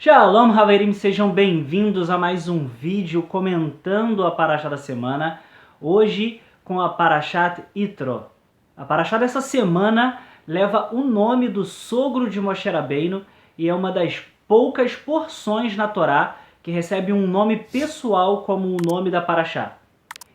Shalom, Haverim, sejam bem-vindos a mais um vídeo comentando a Parashá da semana, hoje com a Parashat Yitro. A Parashá dessa semana leva o nome do sogro de Moshe Rabbeinu e é uma das poucas porções na Torá que recebe um nome pessoal como o nome da Parashá.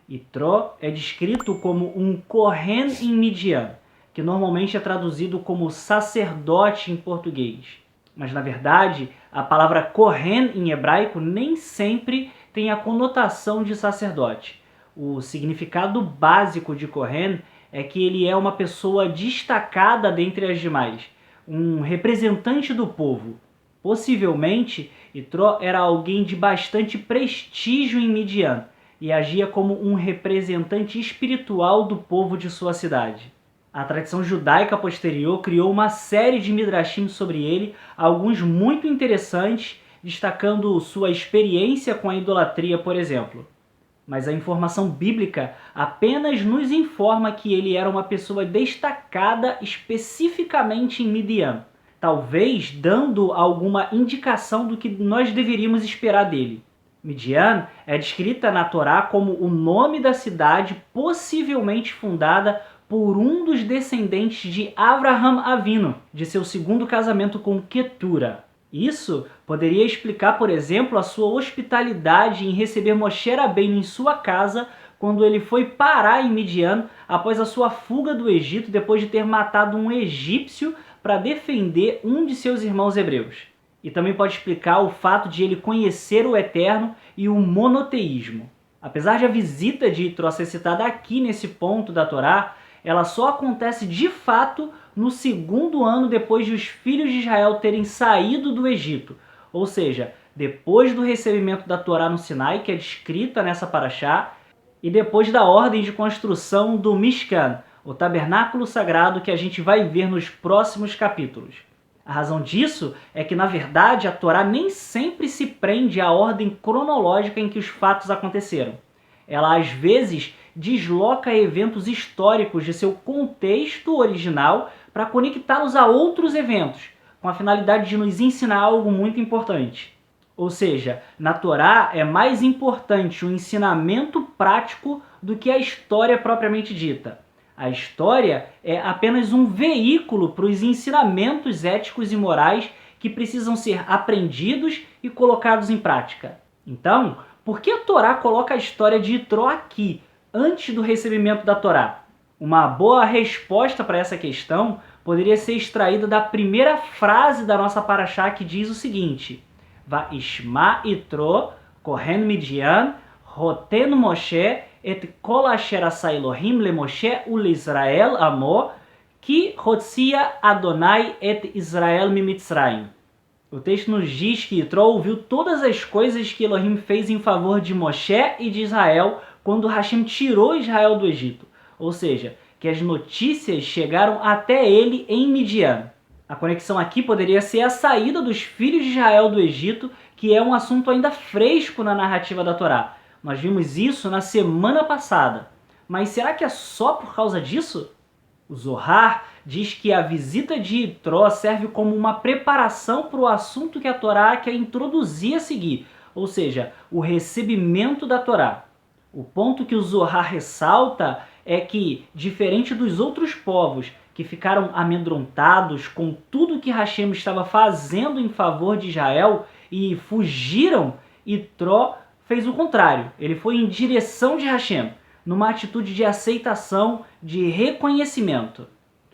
Yitro é descrito como um Kohen em Midian, que normalmente é traduzido como sacerdote em português. Mas, na verdade, a palavra Kohen em hebraico nem sempre tem a conotação de sacerdote. O significado básico de Kohen é que ele é uma pessoa destacada dentre as demais, um representante do povo. Possivelmente, Yitro era alguém de bastante prestígio em Midian e agia como um representante espiritual do povo de sua cidade. A tradição judaica posterior criou uma série de midrashim sobre ele, alguns muito interessantes, destacando sua experiência com a idolatria, por exemplo. Mas a informação bíblica apenas nos informa que ele era uma pessoa destacada especificamente em Midian, talvez dando alguma indicação do que nós deveríamos esperar dele. Midian é descrita na Torá como o nome da cidade possivelmente fundada por um dos descendentes de Avraham Avinu, de seu segundo casamento com Ketura. Isso poderia explicar, por exemplo, a sua hospitalidade em receber Moshe Rabbeinu em sua casa quando ele foi parar em Midian após a sua fuga do Egito depois de ter matado um egípcio para defender um de seus irmãos hebreus. E também pode explicar o fato de ele conhecer o Eterno e o monoteísmo. Apesar de a visita de Yitro ser citada aqui nesse ponto da Torá, ela só acontece de fato no segundo ano depois de os filhos de Israel terem saído do Egito, ou seja, depois do recebimento da Torá no Sinai, que é descrita nessa Parashá, e depois da ordem de construção do Mishkan, o tabernáculo sagrado que a gente vai ver nos próximos capítulos. A razão disso é que, na verdade, a Torá nem sempre se prende à ordem cronológica em que os fatos aconteceram. Ela, às vezes, desloca eventos históricos de seu contexto original para conectá-los a outros eventos, com a finalidade de nos ensinar algo muito importante. Ou seja, na Torá é mais importante o ensinamento prático do que a história propriamente dita. A história é apenas um veículo para os ensinamentos éticos e morais que precisam ser aprendidos e colocados em prática. Então, por que a Torá coloca a história de Yitro aqui, antes do recebimento da Torá? Uma boa resposta para essa questão poderia ser extraída da primeira frase da nossa Parashá, que diz o seguinte: Vaishma Yitro, Kohen Midian, Roten Moshe, et kol asher asa Elohim le Moshe uleIsrael amo, ki hotzia Adonai et Israel mimitzrayim. O texto nos diz que Yitro ouviu todas as coisas que Elohim fez em favor de Moshe e de Israel quando Hashem tirou Israel do Egito. Ou seja, que as notícias chegaram até ele em Midian. A conexão aqui poderia ser a saída dos filhos de Israel do Egito, que é um assunto ainda fresco na narrativa da Torá. Nós vimos isso na semana passada. Mas será que é só por causa disso? O Zohar diz que a visita de Yitro serve como uma preparação para o assunto que a Torá quer introduzir a seguir, ou seja, o recebimento da Torá. O ponto que o Zohar ressalta é que, diferente dos outros povos que ficaram amedrontados com tudo que Hashem estava fazendo em favor de Israel e fugiram, Yitro fez o contrário. Ele foi em direção de Hashem, numa atitude de aceitação, de reconhecimento.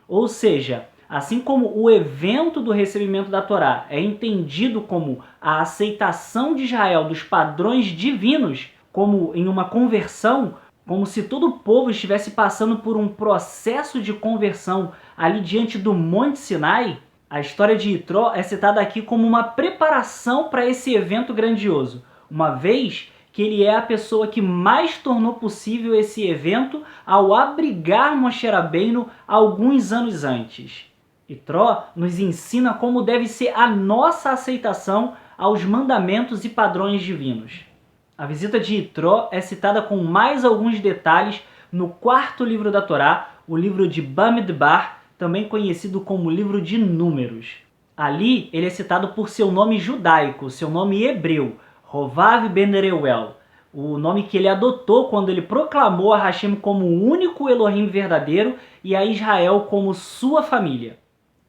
Ou seja, assim como o evento do recebimento da Torá é entendido como a aceitação de Israel dos padrões divinos, como em uma conversão, como se todo o povo estivesse passando por um processo de conversão ali diante do Monte Sinai, a história de Yitro é citada aqui como uma preparação para esse evento grandioso, uma vez que ele é a pessoa que mais tornou possível esse evento ao abrigar Moshe Rabbeinu alguns anos antes. Yitro nos ensina como deve ser a nossa aceitação aos mandamentos e padrões divinos. A visita de Yitro é citada com mais alguns detalhes no quarto livro da Torá, o livro de Bamidbar, também conhecido como livro de Números. Ali, ele é citado por seu nome judaico, seu nome hebreu, Hovav ben Reuel, o nome que ele adotou quando ele proclamou a Hashem como o único Elohim verdadeiro e a Israel como sua família.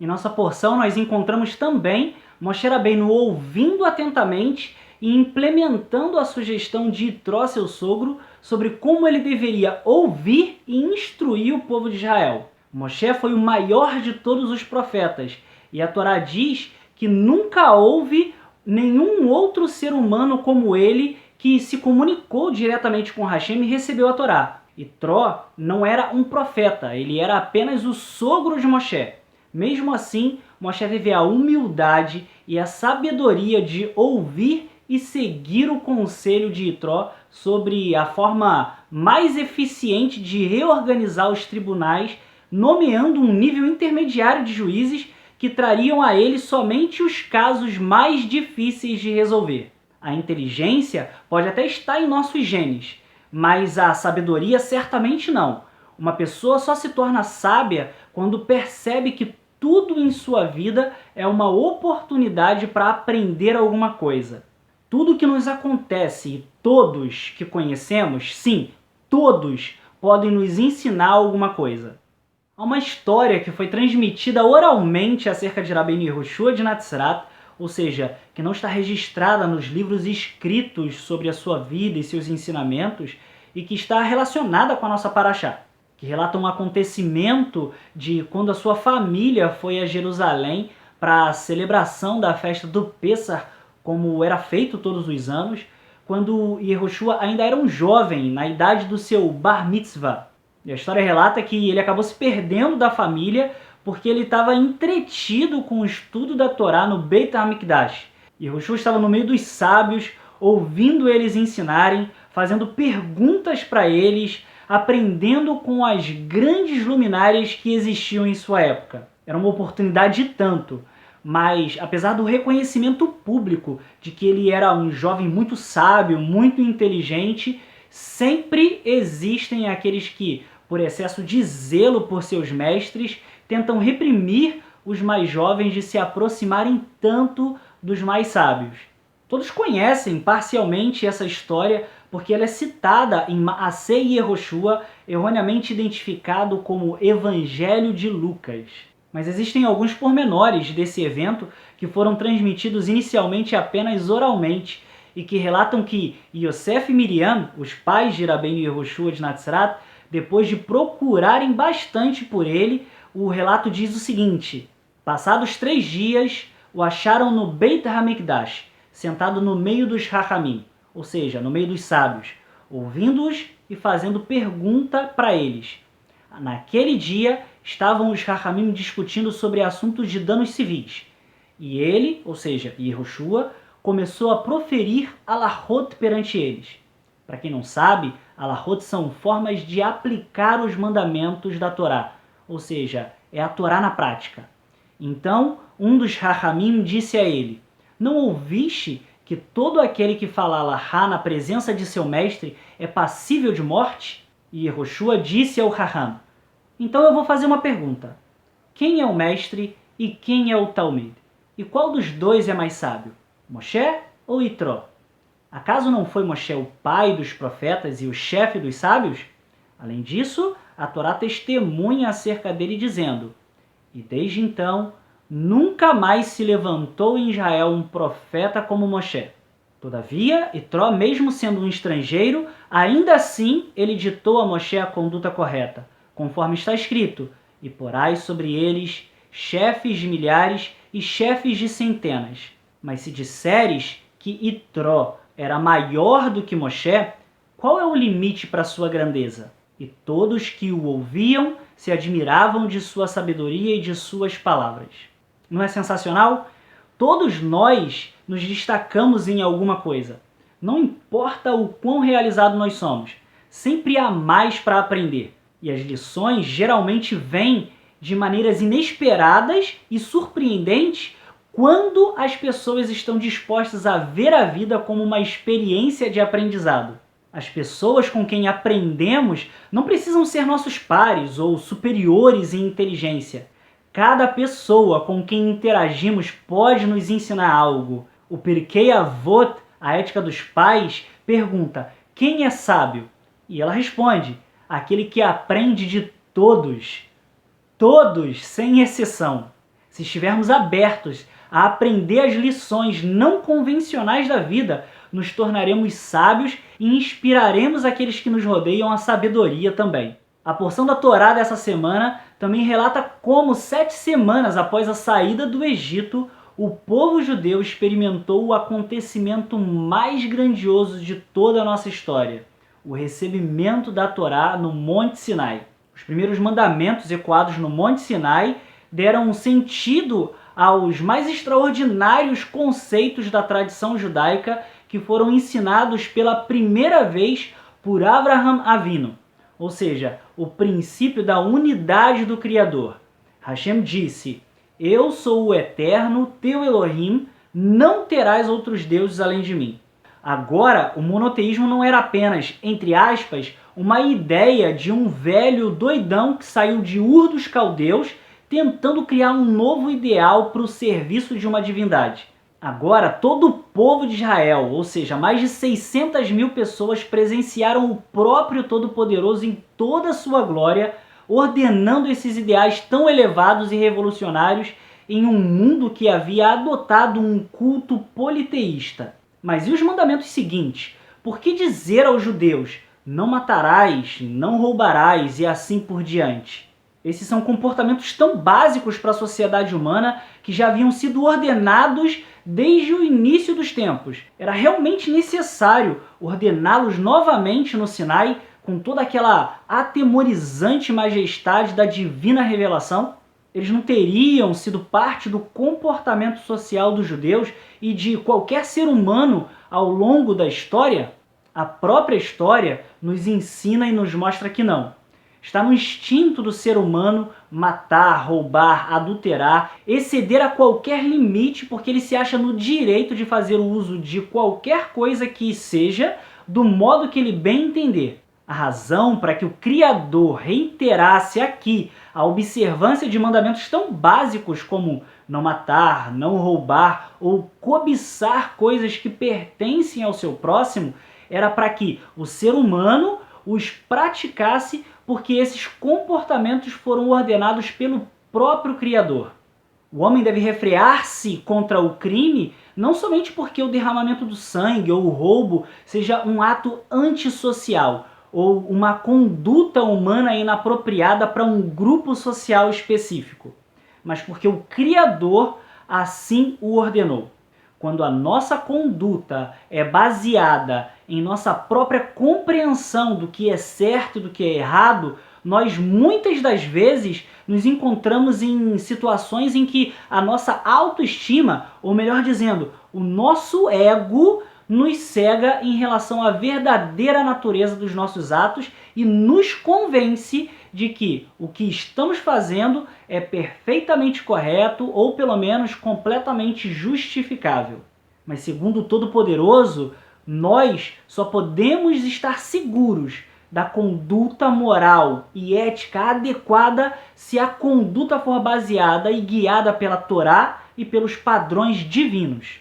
Em nossa porção, nós encontramos também Moshe Rabbeinu ouvindo atentamente e implementando a sugestão de Itró, seu sogro, sobre como ele deveria ouvir e instruir o povo de Israel. Moshe foi o maior de todos os profetas, e a Torá diz que nunca houve nenhum outro ser humano como ele que se comunicou diretamente com Hashem e recebeu a Torá. Itró não era um profeta, ele era apenas o sogro de Moshe. Mesmo assim, Moshe teve a humildade e a sabedoria de ouvir e seguir o conselho de Itró sobre a forma mais eficiente de reorganizar os tribunais, nomeando um nível intermediário de juízes que trariam a ele somente os casos mais difíceis de resolver. A inteligência pode até estar em nossos genes, mas a sabedoria certamente não. Uma pessoa só se torna sábia quando percebe que tudo em sua vida é uma oportunidade para aprender alguma coisa. Tudo que nos acontece e todos que conhecemos, sim, todos podem nos ensinar alguma coisa. Há uma história que foi transmitida oralmente acerca de Rabbeinu Yehoshua de Natzrat, ou seja, que não está registrada nos livros escritos sobre a sua vida e seus ensinamentos, e que está relacionada com a nossa Parashá, que relata um acontecimento de quando a sua família foi a Jerusalém para a celebração da festa do Pessah, como era feito todos os anos, quando Yehoshua ainda era um jovem, na idade do seu Bar Mitzvah. E a história relata que ele acabou se perdendo da família porque ele estava entretido com o estudo da Torá no Beit HaMikdash. Yehoshua estava no meio dos sábios, ouvindo eles ensinarem, fazendo perguntas para eles, aprendendo com as grandes luminárias que existiam em sua época. Era uma oportunidade de tanto, mas apesar do reconhecimento público de que ele era um jovem muito sábio, muito inteligente, sempre existem aqueles que, por excesso de zelo por seus mestres, tentam reprimir os mais jovens de se aproximarem tanto dos mais sábios. Todos conhecem parcialmente essa história porque ela é citada em Maasei Yehoshua, erroneamente identificado como Evangelho de Lucas. Mas existem alguns pormenores desse evento que foram transmitidos inicialmente apenas oralmente e que relatam que Yosef e Miriam, os pais de Rabbeinu Yehoshua de Natzrat, depois de procurarem bastante por ele, o relato diz o seguinte: passados 3 dias, o acharam no Beit HaMikdash, sentado no meio dos Hachamim, ou seja, no meio dos sábios, ouvindo-os e fazendo pergunta para eles. Naquele dia, estavam os Hachamim discutindo sobre assuntos de danos civis. E ele, ou seja, Yehoshua, começou a proferir alahot perante eles. Para quem não sabe, alahot são formas de aplicar os mandamentos da Torá, ou seja, é a Torá na prática. Então, um dos Hachamim disse a ele: não ouviste que todo aquele que fala alahá na presença de seu mestre é passível de morte? E Yehoshua disse ao Hacham: então eu vou fazer uma pergunta. Quem é o mestre e quem é o Talmid? E qual dos dois é mais sábio? Moshe ou Itró? Acaso não foi Moshe o pai dos profetas e o chefe dos sábios? Além disso, a Torá testemunha acerca dele dizendo: e desde então, nunca mais se levantou em Israel um profeta como Moshe. Todavia, Itró, mesmo sendo um estrangeiro, ainda assim ele ditou a Moshe a conduta correta, conforme está escrito: e porás sobre eles chefes de milhares e chefes de centenas. Mas se disseres que Itró era maior do que Moshe, qual é o limite para sua grandeza? E todos que o ouviam se admiravam de sua sabedoria e de suas palavras. Não é sensacional? Todos nós nos destacamos em alguma coisa. Não importa o quão realizado nós somos, sempre há mais para aprender. E as lições geralmente vêm de maneiras inesperadas e surpreendentes quando as pessoas estão dispostas a ver a vida como uma experiência de aprendizado. As pessoas com quem aprendemos não precisam ser nossos pares ou superiores em inteligência. Cada pessoa com quem interagimos pode nos ensinar algo. O Pirkei Avot, a ética dos pais, pergunta: quem é sábio? E ela responde: aquele que aprende de todos. Todos, sem exceção. Se estivermos abertos a aprender as lições não convencionais da vida, nos tornaremos sábios e inspiraremos aqueles que nos rodeiam a sabedoria também. A porção da Torá dessa semana também relata como 7 semanas após a saída do Egito, o povo judeu experimentou o acontecimento mais grandioso de toda a nossa história, o recebimento da Torá no Monte Sinai. Os primeiros mandamentos ecoados no Monte Sinai deram sentido aos mais extraordinários conceitos da tradição judaica que foram ensinados pela primeira vez por Avraham Avinu, ou seja, o princípio da unidade do Criador. Hashem disse: eu sou o Eterno, teu Elohim, não terás outros deuses além de mim. Agora, o monoteísmo não era apenas, entre aspas, uma ideia de um velho doidão que saiu de Ur dos Caldeus tentando criar um novo ideal para o serviço de uma divindade. Agora, todo o povo de Israel, ou seja, mais de 600 mil pessoas, presenciaram o próprio Todo-Poderoso em toda a sua glória, ordenando esses ideais tão elevados e revolucionários em um mundo que havia adotado um culto politeísta. Mas e os mandamentos seguintes? Por que dizer aos judeus: não matarás, não roubarás e assim por diante? Esses são comportamentos tão básicos para a sociedade humana que já haviam sido ordenados desde o início dos tempos. Era realmente necessário ordená-los novamente no Sinai com toda aquela atemorizante majestade da divina revelação? Eles não teriam sido parte do comportamento social dos judeus e de qualquer ser humano ao longo da história? A própria história nos ensina e nos mostra que não. Está no instinto do ser humano matar, roubar, adulterar, exceder a qualquer limite porque ele se acha no direito de fazer o uso de qualquer coisa que seja do modo que ele bem entender. A razão para que o Criador reiterasse aqui a observância de mandamentos tão básicos como não matar, não roubar ou cobiçar coisas que pertencem ao seu próximo era para que o ser humano os praticasse porque esses comportamentos foram ordenados pelo próprio Criador. O homem deve refrear-se contra o crime não somente porque o derramamento do sangue ou o roubo seja um ato antissocial ou uma conduta humana inapropriada para um grupo social específico, mas porque o Criador assim o ordenou. Quando a nossa conduta é baseada em nossa própria compreensão do que é certo e do que é errado, nós muitas das vezes nos encontramos em situações em que a nossa autoestima, ou melhor dizendo, o nosso ego, nos cega em relação à verdadeira natureza dos nossos atos e nos convence de que o que estamos fazendo é perfeitamente correto ou pelo menos completamente justificável. Mas segundo o Todo-Poderoso, nós só podemos estar seguros da conduta moral e ética adequada se a conduta for baseada e guiada pela Torá e pelos padrões divinos.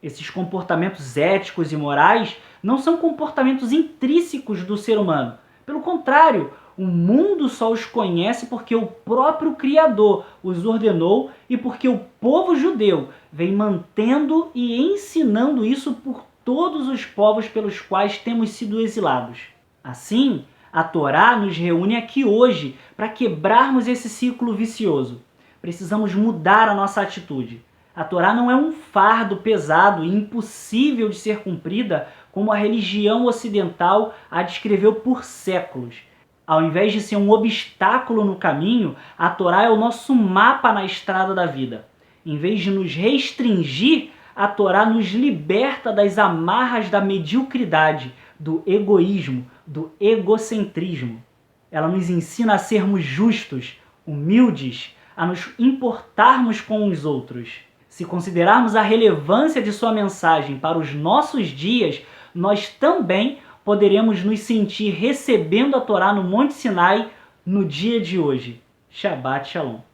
Esses comportamentos éticos e morais não são comportamentos intrínsecos do ser humano. Pelo contrário, o mundo só os conhece porque o próprio Criador os ordenou e porque o povo judeu vem mantendo e ensinando isso por todos os povos pelos quais temos sido exilados. Assim, a Torá nos reúne aqui hoje para quebrarmos esse ciclo vicioso. Precisamos mudar a nossa atitude. A Torá não é um fardo pesado e impossível de ser cumprida como a religião ocidental a descreveu por séculos. Ao invés de ser um obstáculo no caminho, a Torá é o nosso mapa na estrada da vida. Em vez de nos restringir, a Torá nos liberta das amarras da mediocridade, do egoísmo, do egocentrismo. Ela nos ensina a sermos justos, humildes, a nos importarmos com os outros. Se considerarmos a relevância de sua mensagem para os nossos dias, nós também poderemos nos sentir recebendo a Torá no Monte Sinai no dia de hoje. Shabbat Shalom.